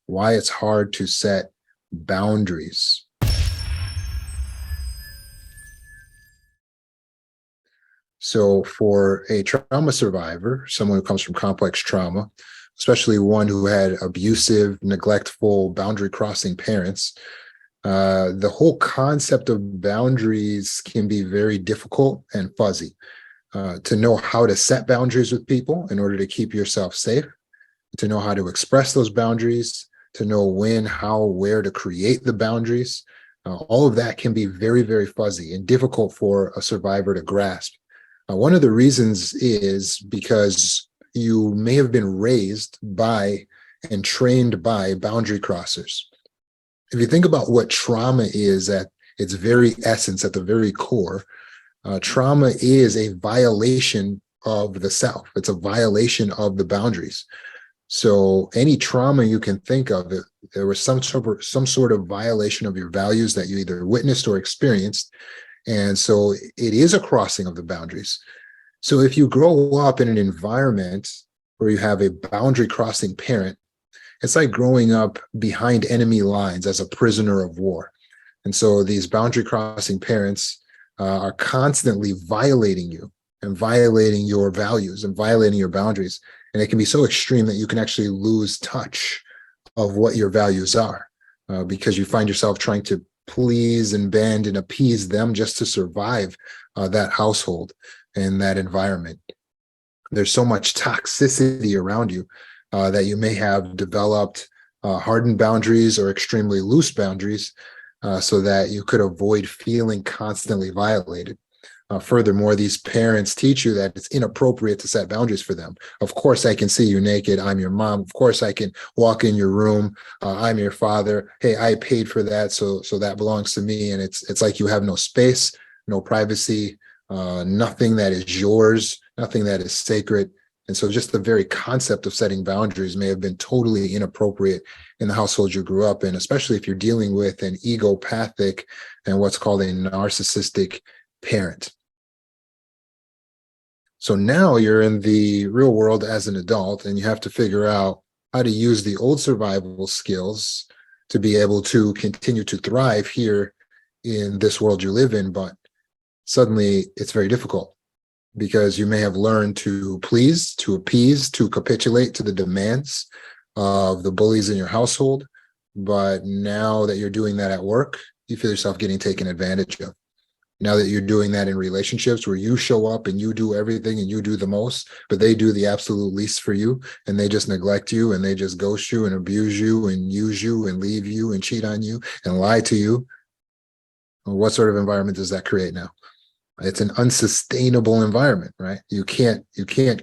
why it's hard to set boundaries. So for a trauma survivor, someone who comes from complex trauma, especially one who had abusive, neglectful, boundary crossing parents, the whole concept of boundaries can be very difficult and fuzzy. To know how to set boundaries with people in order to keep yourself safe, to know how to express those boundaries, to know when, how, where to create the boundaries. All of that can be very, very fuzzy and difficult for a survivor to grasp. One of the reasons is because you may have been raised by and trained by boundary crossers. If you think about what trauma is at its very essence, at the very core, trauma is a violation of the self. It's a violation of the boundaries. So any trauma you can think of, there was some sort of violation of your values that you either witnessed or experienced. And so it is a crossing of the boundaries. So if you grow up in an environment where you have a boundary crossing parent, it's like growing up behind enemy lines as a prisoner of war. And so these boundary crossing parents are constantly violating you and violating your values and violating your boundaries. And it can be so extreme that you can actually lose touch of what your values are because you find yourself trying to please and bend and appease them just to survive that household and that environment. There's so much toxicity around you that you may have developed hardened boundaries or extremely loose boundaries so that you could avoid feeling constantly violated. Furthermore, these parents teach you that it's inappropriate to set boundaries for them. Of course, I can see you naked. I'm your mom. Of course, I can walk in your room. I'm your father. Hey, I paid for that, so that belongs to me. And it's like you have no space, no privacy, nothing that is yours, nothing that is sacred. And so just the very concept of setting boundaries may have been totally inappropriate in the household you grew up in, especially if you're dealing with an egopathic and what's called a narcissistic parent. So now you're in the real world as an adult, and you have to figure out how to use the old survival skills to be able to continue to thrive here in this world you live in. But suddenly it's very difficult because you may have learned to please, to appease, to capitulate to the demands of the bullies in your household. But now that you're doing that at work, you feel yourself getting taken advantage of. Now that you're doing that in relationships where you show up and you do everything and you do the most, but they do the absolute least for you, and they just neglect you and they just ghost you and abuse you and use you and leave you and cheat on you and lie to you. Well, what sort of environment does that create now? It's an unsustainable environment, right? You can't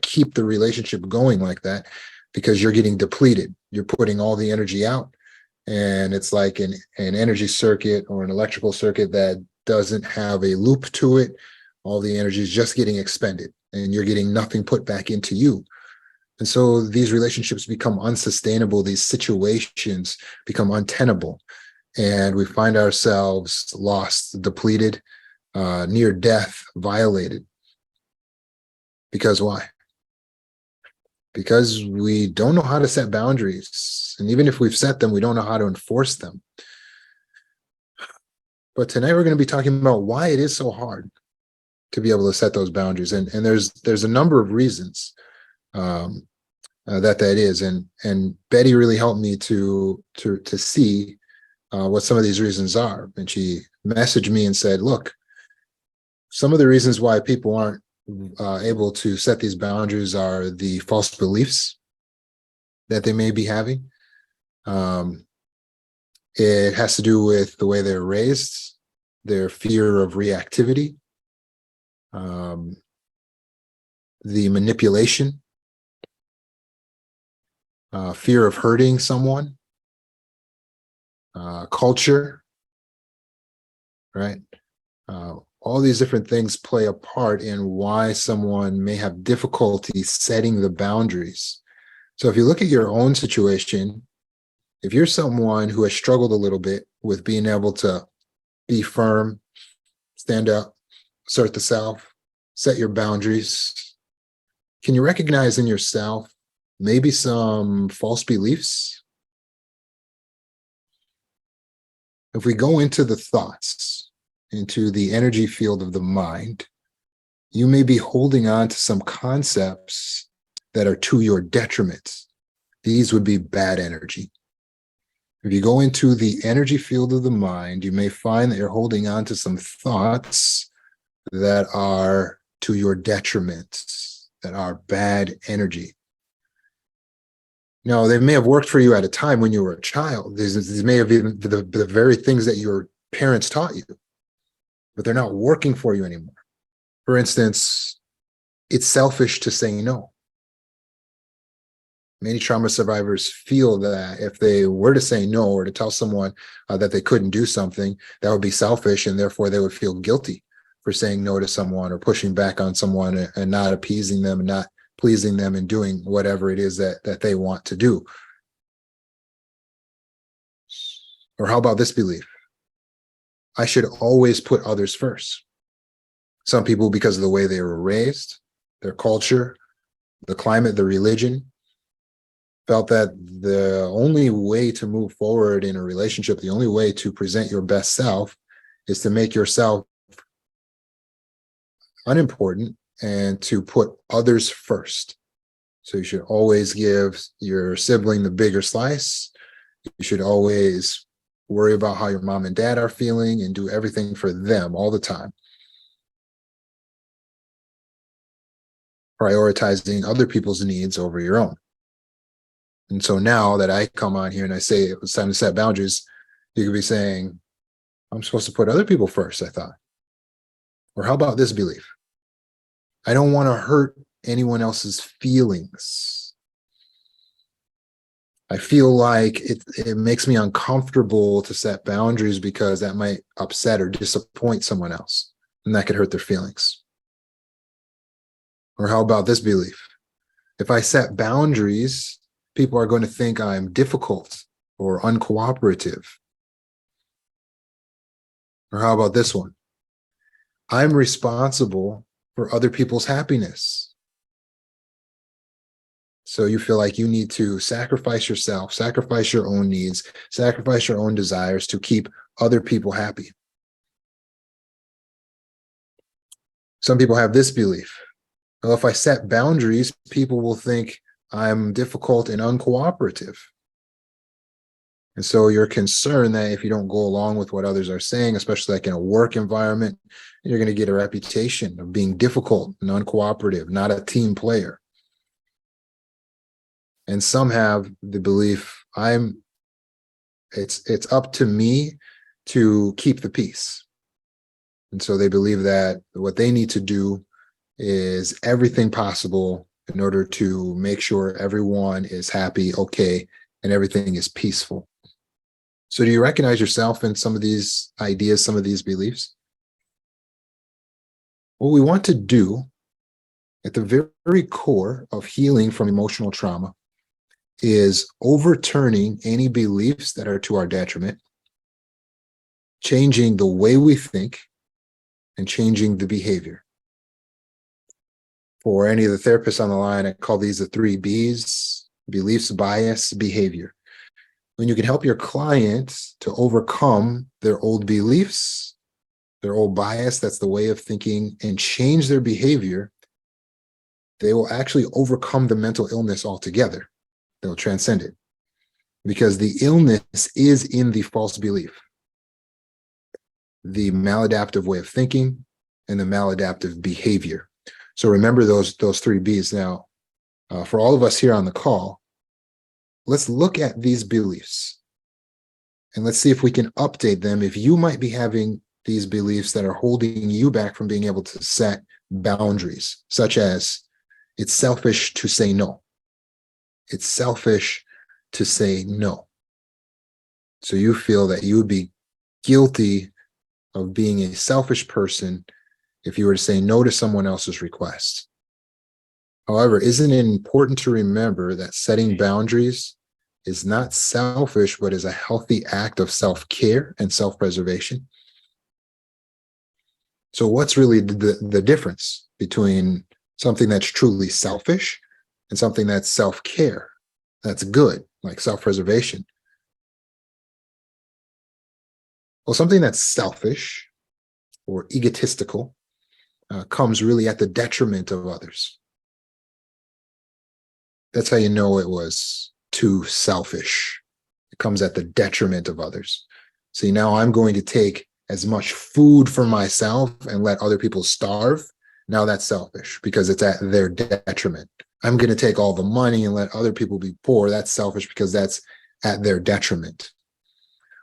keep the relationship going like that because you're getting depleted. You're putting all the energy out, and it's like an energy circuit or an electrical circuit that doesn't have a loop to it. All the energy is just getting expended and you're getting nothing put back into you. And so these relationships become unsustainable. These situations become untenable. And we find ourselves lost, depleted, near death, violated. Because why? Because we don't know how to set boundaries. And even if we've set them, we don't know how to enforce them. But tonight we're going to be talking about why it is so hard to be able to set those boundaries. And there's a number of reasons that is. And Betty really helped me to see what some of these reasons are. And she messaged me and said, look, some of the reasons why people aren't able to set these boundaries are the false beliefs that they may be having. It has to do with the way they're raised, their fear of reactivity, the manipulation, fear of hurting someone, culture, right? All these different things play a part in why someone may have difficulty setting the boundaries. So if you look at your own situation, if you're someone who has struggled a little bit with being able to be firm, stand up, assert the self, set your boundaries, can you recognize in yourself maybe some false beliefs If we go into the thoughts, into the energy field of the mind, you may be holding on to some concepts that are to your detriment. These would be bad energy. If you go into the energy field of the mind, you may find that you're holding on to some thoughts that are to your detriment, that are bad energy. Now, they may have worked for you at a time when you were a child. These may have been the very things that your parents taught you, but they're not working for you anymore. For instance, it's selfish to say no. Many trauma survivors feel that if they were to say no or to tell someone that they couldn't do something, that would be selfish, and therefore they would feel guilty for saying no to someone or pushing back on someone and not appeasing them and not pleasing them and doing whatever it is that they want to do. Or how about this belief? I should always put others first. Some people, because of the way they were raised, their culture, the climate, the religion, felt that the only way to move forward in a relationship, the only way to present your best self is to make yourself unimportant and to put others first. So you should always give your sibling the bigger slice. You should always worry about how your mom and dad are feeling and do everything for them all the time. Prioritizing other people's needs over your own. And so now that I come on here and I say it was time to set boundaries, you could be saying, I'm supposed to put other people first, I thought. Or how about this belief? I don't want to hurt anyone else's feelings. I feel like it makes me uncomfortable to set boundaries because that might upset or disappoint someone else, and that could hurt their feelings. Or how about this belief? If I set boundaries, people are going to think I'm difficult or uncooperative. Or how about this one? I'm responsible for other people's happiness. So you feel like you need to sacrifice yourself, sacrifice your own needs, sacrifice your own desires to keep other people happy. Some people have this belief. Well, if I set boundaries, people will think I'm difficult and uncooperative. And so you're concerned that if you don't go along with what others are saying, especially like in a work environment, you're going to get a reputation of being difficult and uncooperative, not a team player. And some have the belief it's up to me to keep the peace. And so they believe that what they need to do is everything possible in order to make sure everyone is happy, okay, and everything is peaceful. So do you recognize yourself in some of these ideas, some of these beliefs? What we want to do at the very core of healing from emotional trauma is overturning any beliefs that are to our detriment, changing the way we think, and changing the behavior. For any of the therapists on the line, I call these the 3 B's: beliefs, bias, behavior. When you can help your clients to overcome their old beliefs, their old bias, that's the way of thinking, and change their behavior, they will actually overcome the mental illness altogether. They'll transcend it because the illness is in the false belief, the maladaptive way of thinking, and the maladaptive behavior. So remember those 3 B's. Now, for all of us here on the call, let's look at these beliefs and let's see if we can update them. If you might be having these beliefs that are holding you back from being able to set boundaries, such as it's selfish to say no. It's selfish to say no. So you feel that you would be guilty of being a selfish person if you were to say no to someone else's request. However, isn't it important to remember that setting boundaries is not selfish, but is a healthy act of self-care and self-preservation? So what's really the difference between something that's truly selfish and something that's self-care, that's good, like self-preservation? Well, something that's selfish or egotistical comes really at the detriment of others. That's how you know it was too selfish. It comes at the detriment of others. See, now I'm going to take as much food for myself and let other people starve. Now that's selfish because it's at their detriment. I'm going to take all the money and let other people be poor. That's selfish because that's at their detriment.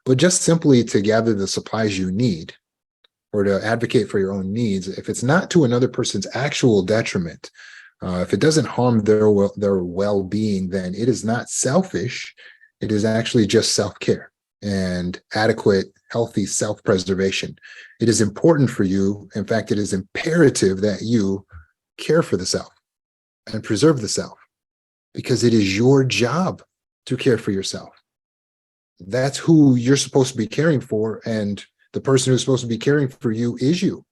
But just simply to gather the supplies you need or to advocate for your own needs, if it's not to another person's actual detriment, if it doesn't harm their well-being, then it is not selfish. It is actually just self-care and adequate, healthy self-preservation. It is important for you. In fact, it is imperative that you care for the self and preserve the self because it is your job to care for yourself. That's who you're supposed to be caring for, and the person who's supposed to be caring for you is you.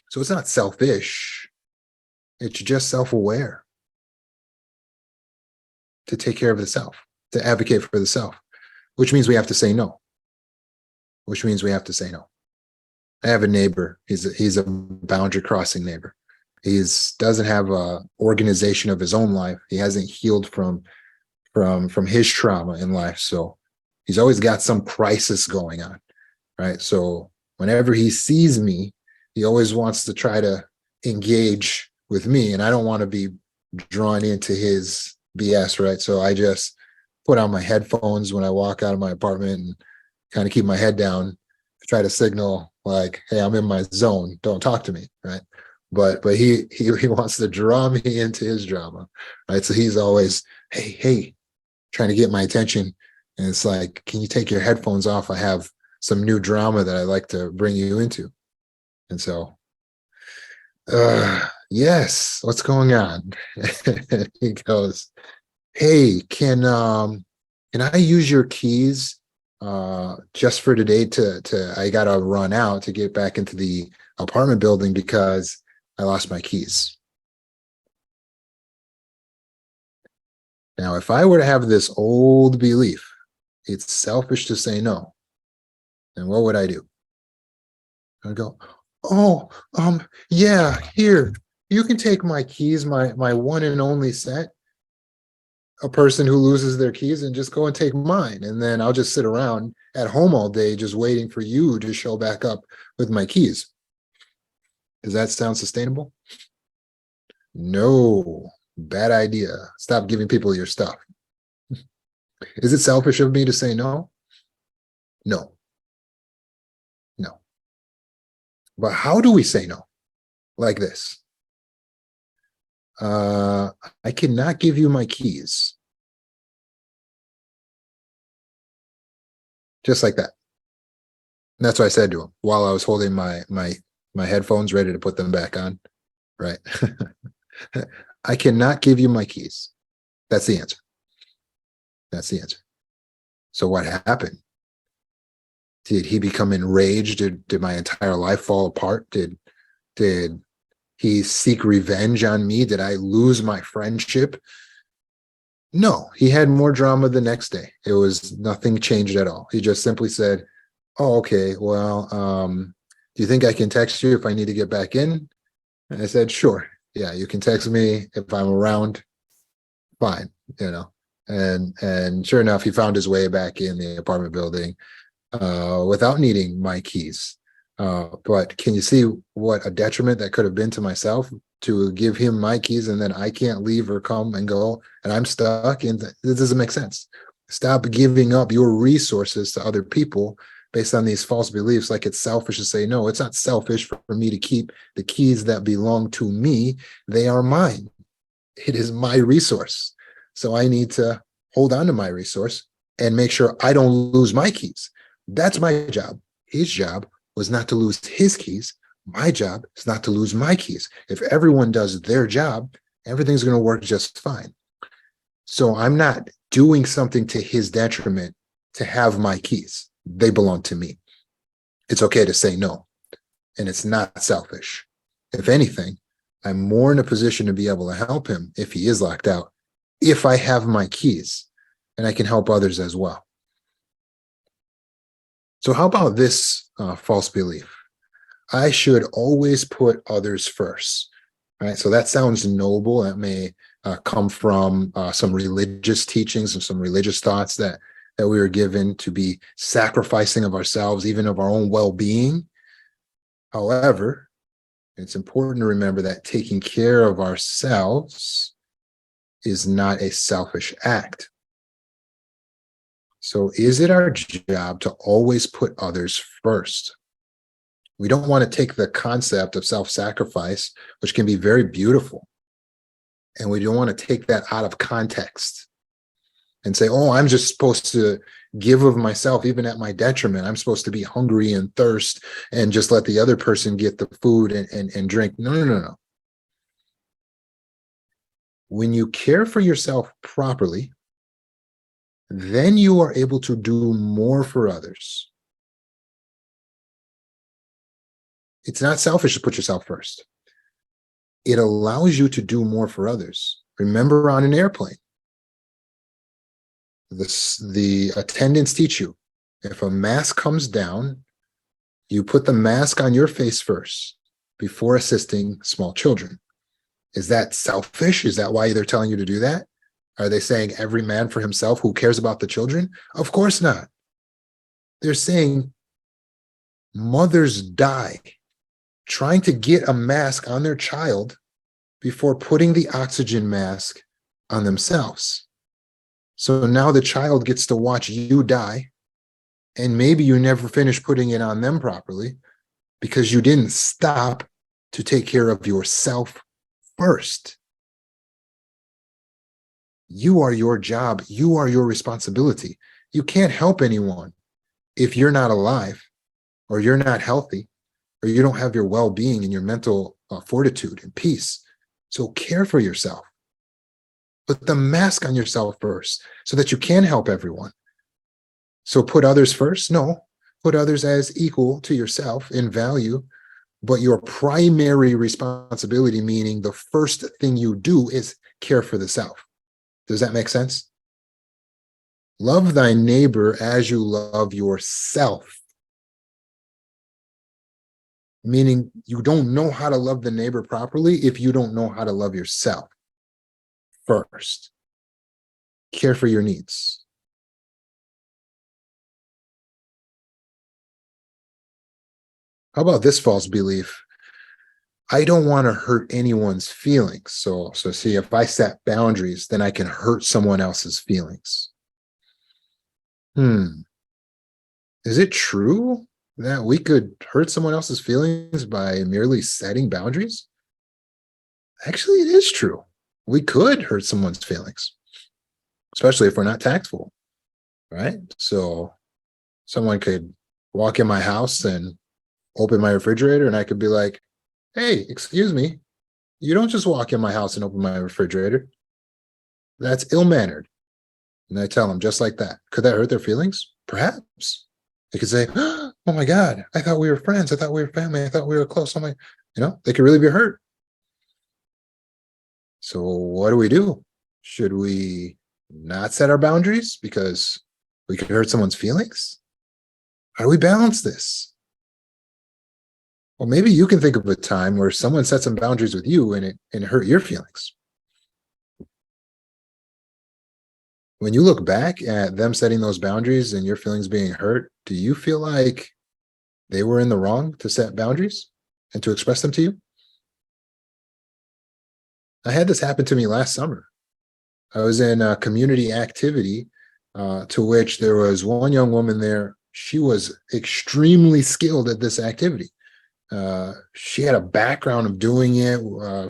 So it's not selfish. It's just self-aware to take care of the self, to advocate for the self, which means we have to say no. Which means we have to say no. I have a neighbor. He's a boundary crossing neighbor. He doesn't have a organization of his own life. He hasn't healed from his trauma in life. So he's always got some crisis going on, right? So whenever he sees me, he always wants to try to engage with me, and I don't want to be drawn into his BS, right? So I just put on my headphones when I walk out of my apartment and kind of keep my head down, try to signal like, hey, I'm in my zone, don't talk to me, right? But he wants to draw me into his drama, right? So he's always, hey, trying to get my attention. And it's like, can you take your headphones off? I have some new drama that I'd like to bring you into. And so, yes, what's going on? He goes, hey, can I use your keys just for today to I gotta run out to get back into the apartment building because I lost my keys. Now, if I were to have this old belief, it's selfish to say no, then what would I do? I'd go, oh, yeah, here, you can take my keys, my one and only set. A person who loses their keys and just go and take mine. And then I'll just sit around at home all day just waiting for you to show back up with my keys. Does that sound sustainable? No, bad idea. Stop giving people your stuff. Is it selfish of me to say no? No. No. But how do we say no? Like this. I cannot give you my keys. Just like that. And that's what I said to him while I was holding my headphones ready to put them back on. Right. I cannot give you my keys. That's the answer. That's the answer. So what happened? Did he become enraged? Did my entire life fall apart? Did he seek revenge on me? Did I lose my friendship? No, he had more drama the next day. It was nothing changed at all. He just simply said, oh, okay, well, do you think I can text you if I need to get back in? And I said, sure. Yeah, you can text me if I'm around. Fine, you know. And sure enough, he found his way back in the apartment building without needing my keys. But can you see what a detriment that could have been to myself to give him my keys and then I can't leave or come and go and I'm stuck? And this doesn't make sense. Stop giving up your resources to other people based on these false beliefs, like it's selfish to say no. It's not selfish for me to keep the keys that belong to me. They are mine. It is my resource. So I need to hold on to my resource and make sure I don't lose my keys. That's my job. His job was not to lose his keys. My job is not to lose my keys. If everyone does their job, everything's going to work just fine. So I'm not doing something to his detriment to have my keys. They belong to me. It's okay to say no, and it's not selfish. If anything, I'm more in a position to be able to help him if he is locked out, if I have my keys, and I can help others as well. So, how about this false belief? I should always put others first. Right. So that sounds noble. That may come from some religious teachings and some religious thoughts that we were given to be sacrificing of ourselves, even of our own well-being. However, it's important to remember that taking care of ourselves is not a selfish act. So is it our job to always put others first? We don't want to take the concept of self-sacrifice, which can be very beautiful, and we don't want to take that out of context and say, oh, I'm just supposed to give of myself, even at my detriment. I'm supposed to be hungry and thirst and just let the other person get the food and drink. No, no, no, no. When you care for yourself properly, then you are able to do more for others. It's not selfish to put yourself first. It allows you to do more for others. Remember, on an airplane, the attendants teach you, if a mask comes down, you put the mask on your face first before assisting small children. Is that selfish? Is that why they're telling you to do that? Are they saying every man for himself? Who cares about the children? Of course not. They're saying mothers die trying to get a mask on their child before putting the oxygen mask on themselves. So now the child gets to watch you die, and maybe you never finish putting it on them properly because you didn't stop to take care of yourself first. You are your job. You are your responsibility. You can't help anyone if you're not alive, or you're not healthy, or you don't have your well-being and your mental fortitude and peace. So care for yourself. Put the mask on yourself first so that you can help everyone. So put others first? No, put others as equal to yourself in value, but your primary responsibility, meaning the first thing you do, is care for the self. Does that make sense? Love thy neighbor as you love yourself. Meaning you don't know how to love the neighbor properly if you don't know how to love yourself first. Care for your needs. How about this false belief? I don't want to hurt anyone's feelings. So see, if I set boundaries, then I can hurt someone else's feelings. Is it true that we could hurt someone else's feelings by merely setting boundaries? Actually, it is true. We could hurt someone's feelings, especially if we're not tactful, right? So someone could walk in my house and open my refrigerator, and I could be like, hey, excuse me, you don't just walk in my house and open my refrigerator. That's ill-mannered. And I tell them just like that. Could that hurt their feelings? Perhaps. They could say, oh my God, I thought we were friends. I thought we were family. I thought we were close. They could really be hurt. So what do? Should we not set our boundaries because we could hurt someone's feelings? How do we balance this? Well, maybe you can think of a time where someone set some boundaries with you and it hurt your feelings. When you look back at them setting those boundaries and your feelings being hurt, do you feel like they were in the wrong to set boundaries and to express them to you? I had this happen to me last summer. I was in a community activity to which there was one young woman there. She was extremely skilled at this activity. She had a background of doing it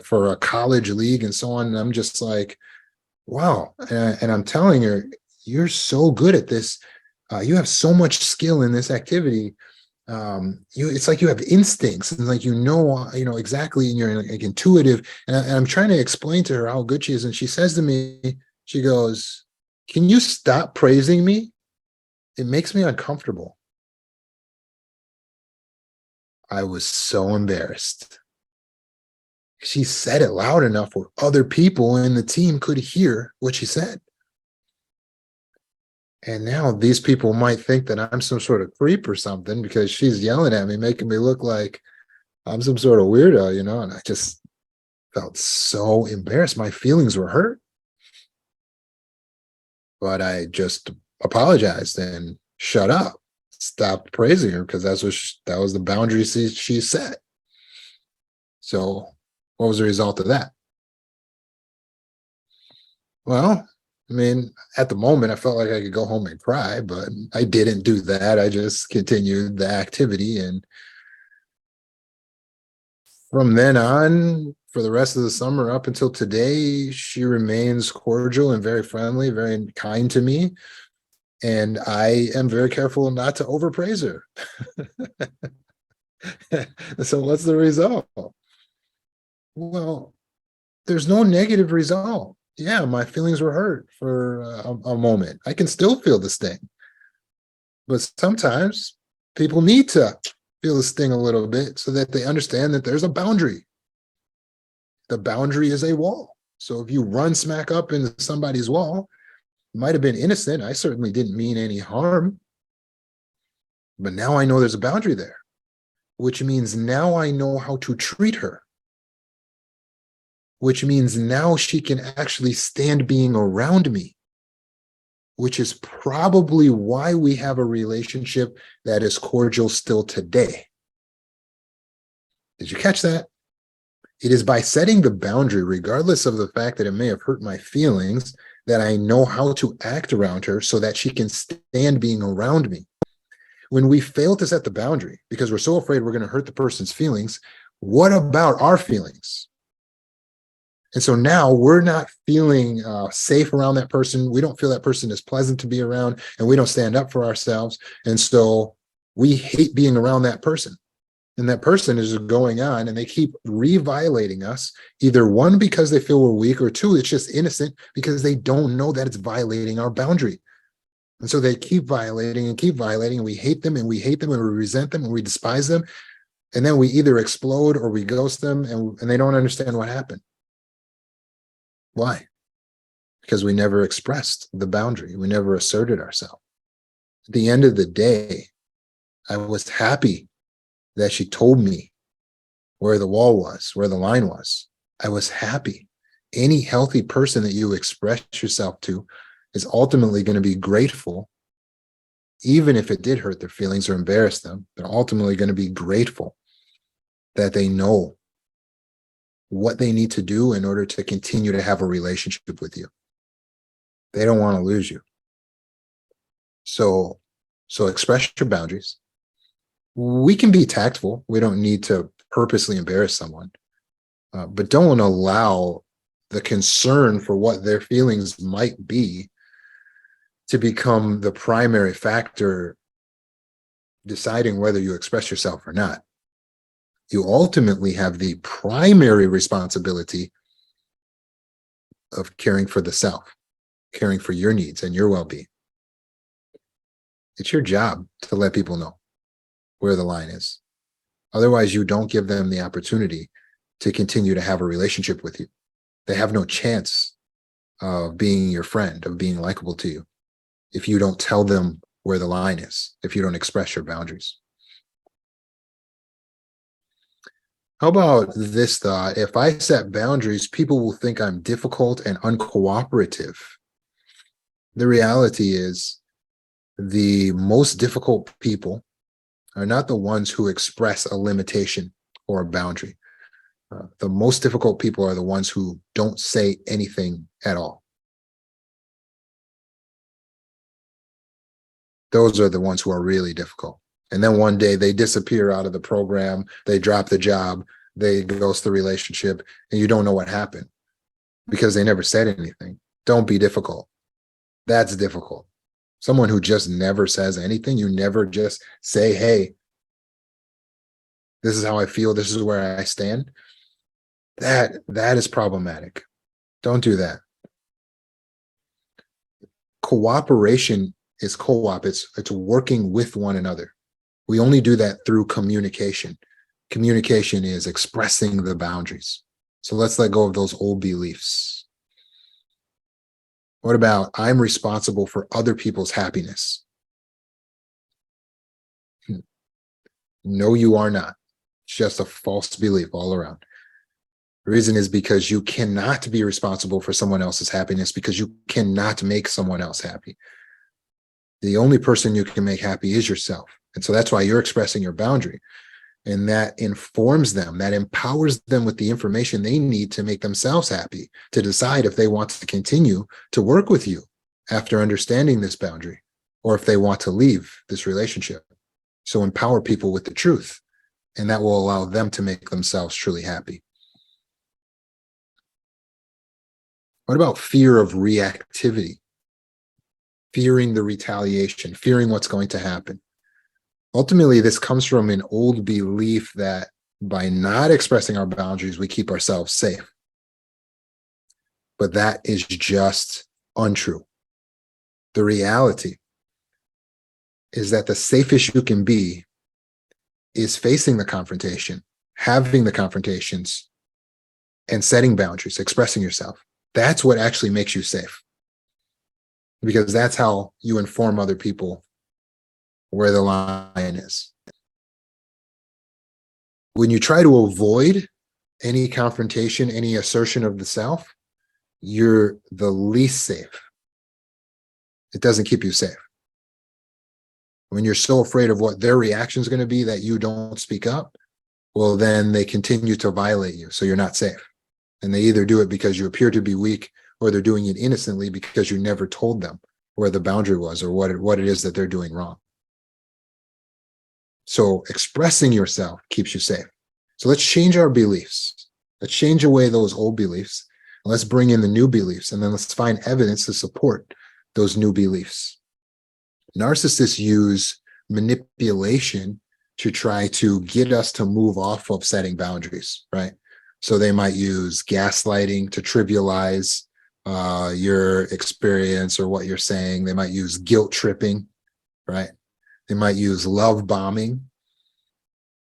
for a college league and so on. And I'm just like, wow. And I'm telling her, you're so good at this. You have so much skill in this activity. It's like you have instincts and like, exactly. And you're like intuitive. And I'm trying to explain to her how good she is. And she says to me, she goes, can you stop praising me? It makes me uncomfortable. I was so embarrassed. She said it loud enough where other people in the team could hear what she said. And now these people might think that I'm some sort of creep or something because she's yelling at me, making me look like I'm some sort of weirdo, and I just felt so embarrassed. My feelings were hurt, but I just apologized and shut up, stopped praising her because that was the boundary she set. So what was the result of that? Well, I mean, at the moment, I felt like I could go home and cry, but I didn't do that. I just continued the activity. And from then on, for the rest of the summer up until today, she remains cordial and very friendly, very kind to me. And I am very careful not to overpraise her. So, what's the result? Well, there's no negative result. Yeah, my feelings were hurt for a moment. I can still feel the sting. But sometimes people need to feel the sting a little bit so that they understand that there's a boundary. The boundary is a wall. So if you run smack up into somebody's wall, it might have been innocent. I certainly didn't mean any harm. But now I know there's a boundary there, which means now I know how to treat her, which means now she can actually stand being around me, which is probably why we have a relationship that is cordial still today. Did you catch that? It is by setting the boundary, regardless of the fact that it may have hurt my feelings, that I know how to act around her so that she can stand being around me. When we fail to set the boundary because we're so afraid we're going to hurt the person's feelings, what about our feelings? And so now we're not feeling safe around that person. We don't feel that person is pleasant to be around, and we don't stand up for ourselves. And so we hate being around that person. And that person is going on and they keep re-violating us, either one, because they feel we're weak, or two, it's just innocent because they don't know that it's violating our boundary. And so they keep violating and keep violating, and we hate them and we hate them and we resent them and we despise them. And then we either explode or we ghost them, and they don't understand what happened. Why? Because we never expressed the boundary. We never asserted ourselves. At the end of the day, I was happy that she told me where the wall was, where the line was. I was happy. Any healthy person that you express yourself to is ultimately going to be grateful, even if it did hurt their feelings or embarrass them. They're ultimately going to be grateful that they know what they need to do in order to continue to have a relationship with you. They don't want to lose you. So express your boundaries. We can be tactful. We don't need to purposely embarrass someone, but don't allow the concern for what their feelings might be to become the primary factor deciding whether you express yourself or not. You ultimately have the primary responsibility of caring for the self, caring for your needs and your well-being. It's your job to let people know where the line is. Otherwise, you don't give them the opportunity to continue to have a relationship with you. They have no chance of being your friend, of being likable to you, if you don't tell them where the line is, if you don't express your boundaries. How about this thought? If I set boundaries, people will think I'm difficult and uncooperative. The reality is, the most difficult people are not the ones who express a limitation or a boundary. The most difficult people are the ones who don't say anything at all. Those are the ones who are really difficult. And then one day they disappear out of the program, they drop the job, they ghost the relationship, and you don't know what happened because they never said anything. Don't be difficult. That's difficult. Someone who just never says anything, you never just say, hey, this is how I feel, this is where I stand. That is problematic. Don't do that. Cooperation is co-op. It's working with one another. We only do that through communication. Communication is expressing the boundaries. So let's let go of those old beliefs. What about I'm responsible for other people's happiness? No, you are not. It's just a false belief all around. The reason is because you cannot be responsible for someone else's happiness because you cannot make someone else happy. The only person you can make happy is yourself. And so that's why you're expressing your boundary. And that informs them, that empowers them with the information they need to make themselves happy, to decide if they want to continue to work with you after understanding this boundary, or if they want to leave this relationship. So empower people with the truth, and that will allow them to make themselves truly happy. What about fear of reactivity? Fearing the retaliation, fearing what's going to happen. Ultimately, this comes from an old belief that by not expressing our boundaries, we keep ourselves safe. But that is just untrue. The reality is that the safest you can be is facing the confrontation, having the confrontations, and setting boundaries, expressing yourself. That's what actually makes you safe. Because that's how you inform other people where the line is. When you try to avoid any confrontation, any assertion of the self, you're the least safe. It doesn't keep you safe. When you're so afraid of what their reaction is going to be that you don't speak up, well, then they continue to violate you. So you're not safe. And they either do it because you appear to be weak, or they're doing it innocently because you never told them where the boundary was or what it is that they're doing wrong. So expressing yourself keeps you safe. So let's change our beliefs. Let's change away those old beliefs. Let's bring in the new beliefs, and then let's find evidence to support those new beliefs. Narcissists use manipulation to try to get us to move off of setting boundaries, right? So they might use gaslighting to trivialize your experience or what you're saying. They might use guilt tripping, right? They might use love bombing.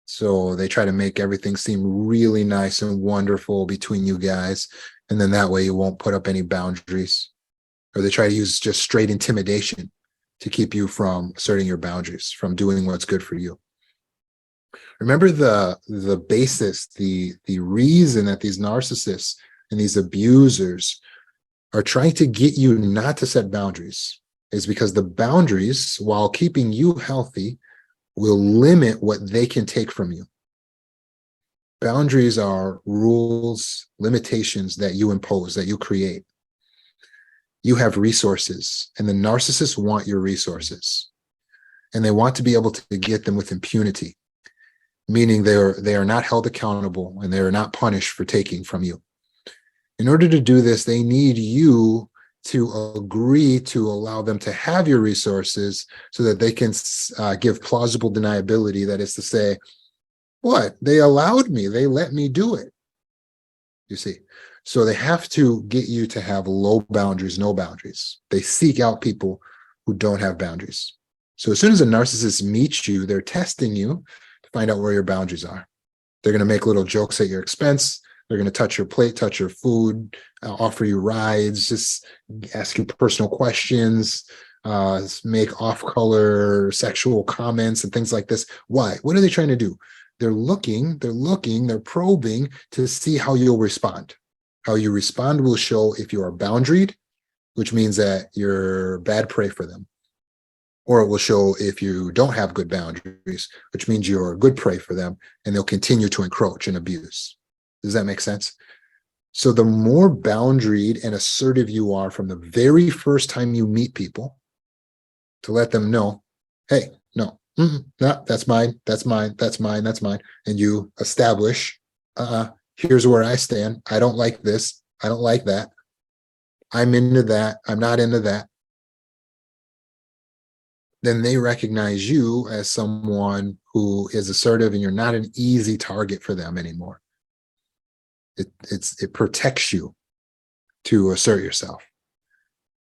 So they try to make everything seem really nice and wonderful between you guys. And then that way you won't put up any boundaries. Or they try to use just straight intimidation to keep you from asserting your boundaries, from doing what's good for you. Remember the basis, the reason that these narcissists and these abusers are trying to get you not to set boundaries is because the boundaries, while keeping you healthy, will limit what they can take from you. Boundaries are rules, limitations that you impose, that you create. You have resources, and the narcissists want your resources. And they want to be able to get them with impunity, meaning they are not held accountable and they are not punished for taking from you. In order to do this, they need you to agree to allow them to have your resources so that they can give plausible deniability. That is to say, what? They allowed me. They let me do it. You see? So they have to get you to have low boundaries, no boundaries. They seek out people who don't have boundaries. So as soon as a narcissist meets you, they're testing you to find out where your boundaries are. They're going to make little jokes at your expense. They're going to touch your plate, touch your food, offer you rides, just ask you personal questions, make off-color sexual comments and things like this. Why? What are they trying to do? They're looking, they're probing to see how you'll respond. How you respond will show if you are boundaried, which means that you're bad prey for them. Or it will show if you don't have good boundaries, which means you're a good prey for them, and they'll continue to encroach and abuse. Does that make sense? So the more boundaried and assertive you are from the very first time you meet people, to let them know, hey, no, no, that's mine, that's mine, that's mine, that's mine. And you establish, here's where I stand. I don't like this. I don't like that. I'm into that. I'm not into that. Then they recognize you as someone who is assertive, and you're not an easy target for them anymore. It protects you to assert yourself.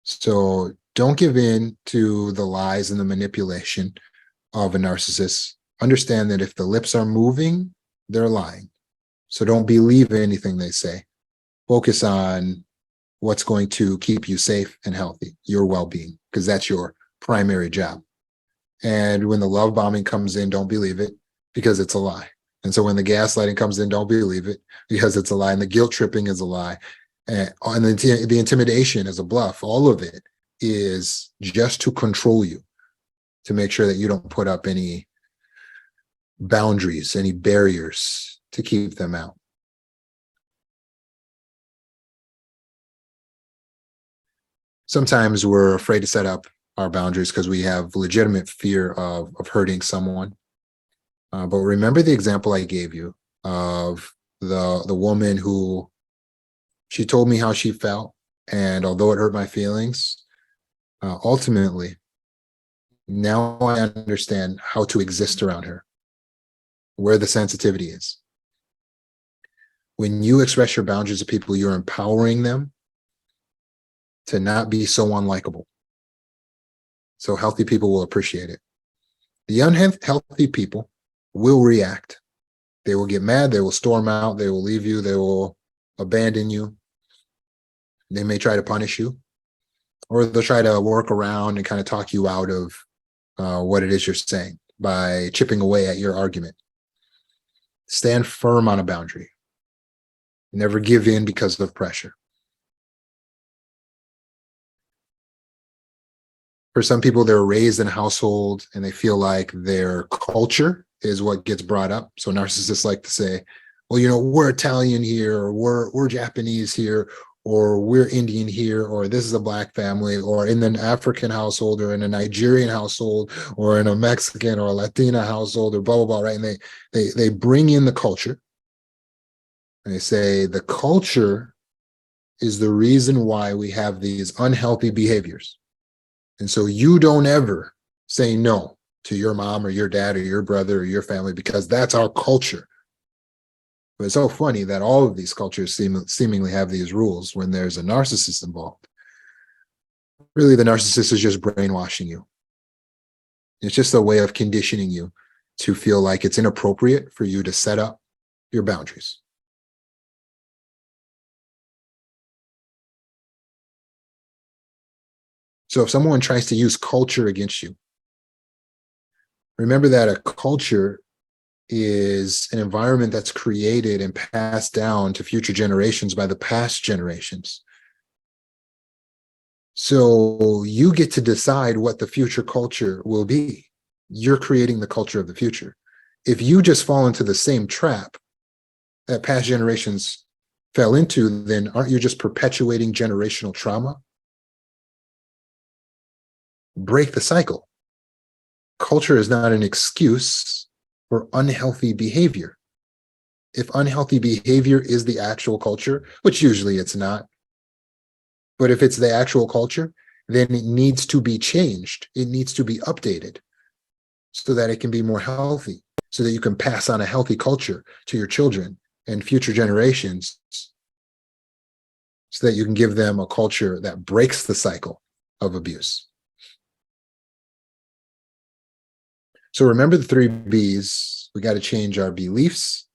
So don't give in to the lies and the manipulation of a narcissist. Understand that if the lips are moving, they're lying. So don't believe anything they say. Focus on what's going to keep you safe and healthy, your well-being, because that's your primary job. And when the love bombing comes in, don't believe it, because it's a lie. And so when the gaslighting comes in, don't believe it, because it's a lie. And the guilt tripping is a lie. And the intimidation is a bluff. All of it is just to control you, to make sure that you don't put up any boundaries, any barriers to keep them out. Sometimes we're afraid to set up our boundaries because we have legitimate fear of hurting someone. But remember the example I gave you of the woman who, she told me how she felt, and although it hurt my feelings, ultimately, now I understand how to exist around her, where the sensitivity is. When you express your boundaries to people, you're empowering them to not be so unlikable. So healthy people will appreciate it. The unhealthy people will react. They will get mad. They will storm out. They will leave you. They will abandon you. They may try to punish you, or they'll try to work around and kind of talk you out of what it is you're saying by chipping away at your argument. Stand firm on a boundary. Never give in because of pressure. For some people, they're raised in a household and they feel like their culture is what gets brought up. So narcissists like to say, well, we're Italian here, or we're Japanese here, or we're Indian here, or this is a Black family, or in an African household, or in a Nigerian household, or in a Mexican or a Latina household, or blah, blah, blah, right? And they bring in the culture, and they say the culture is the reason why we have these unhealthy behaviors. And so you don't ever say no to your mom or your dad or your brother or your family, because that's our culture. But it's so funny that all of these cultures seemingly have these rules when there's a narcissist involved. Really, the narcissist is just brainwashing you. It's just a way of conditioning you to feel like it's inappropriate for you to set up your boundaries. So if someone tries to use culture against you, remember that a culture is an environment that's created and passed down to future generations by the past generations. So you get to decide what the future culture will be. You're creating the culture of the future. If you just fall into the same trap that past generations fell into, then aren't you just perpetuating generational trauma? Break the cycle. Culture is not an excuse for unhealthy behavior. If unhealthy behavior is the actual culture, which usually it's not, but if it's the actual culture, then it needs to be changed. It needs to be updated so that it can be more healthy, so that you can pass on a healthy culture to your children and future generations, so that you can give them a culture that breaks the cycle of abuse. So remember the 3 B's. We got to change our beliefs,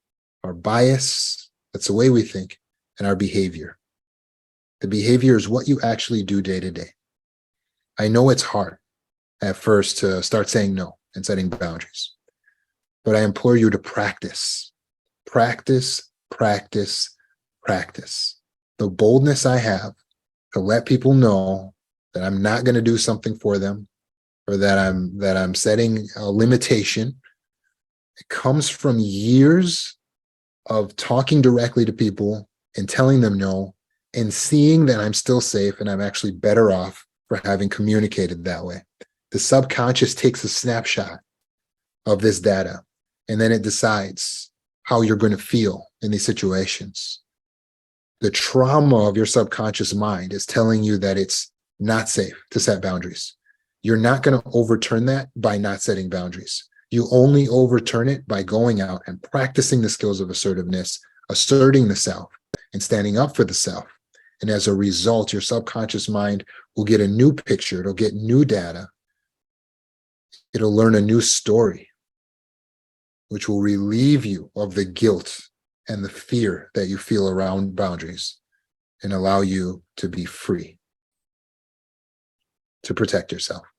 our bias, that's the way we think, and our behavior. The behavior is what you actually do day to day. I know it's hard at first to start saying no and setting boundaries, but I implore you to practice. Practice, practice, practice. The boldness I have to let people know that I'm not going to do something for them, or that I'm setting a limitation, it comes from years of talking directly to people and telling them no, and seeing that I'm still safe and I'm actually better off for having communicated that way. The subconscious takes a snapshot of this data, and then it decides how you're going to feel in these situations. The trauma of your subconscious mind is telling you that it's not safe to set boundaries. You're not going to overturn that by not setting boundaries. You only overturn it by going out and practicing the skills of assertiveness, asserting the self, and standing up for the self. And as a result, your subconscious mind will get a new picture. It'll get new data. It'll learn a new story, which will relieve you of the guilt and the fear that you feel around boundaries. and allow you to be free to protect yourself.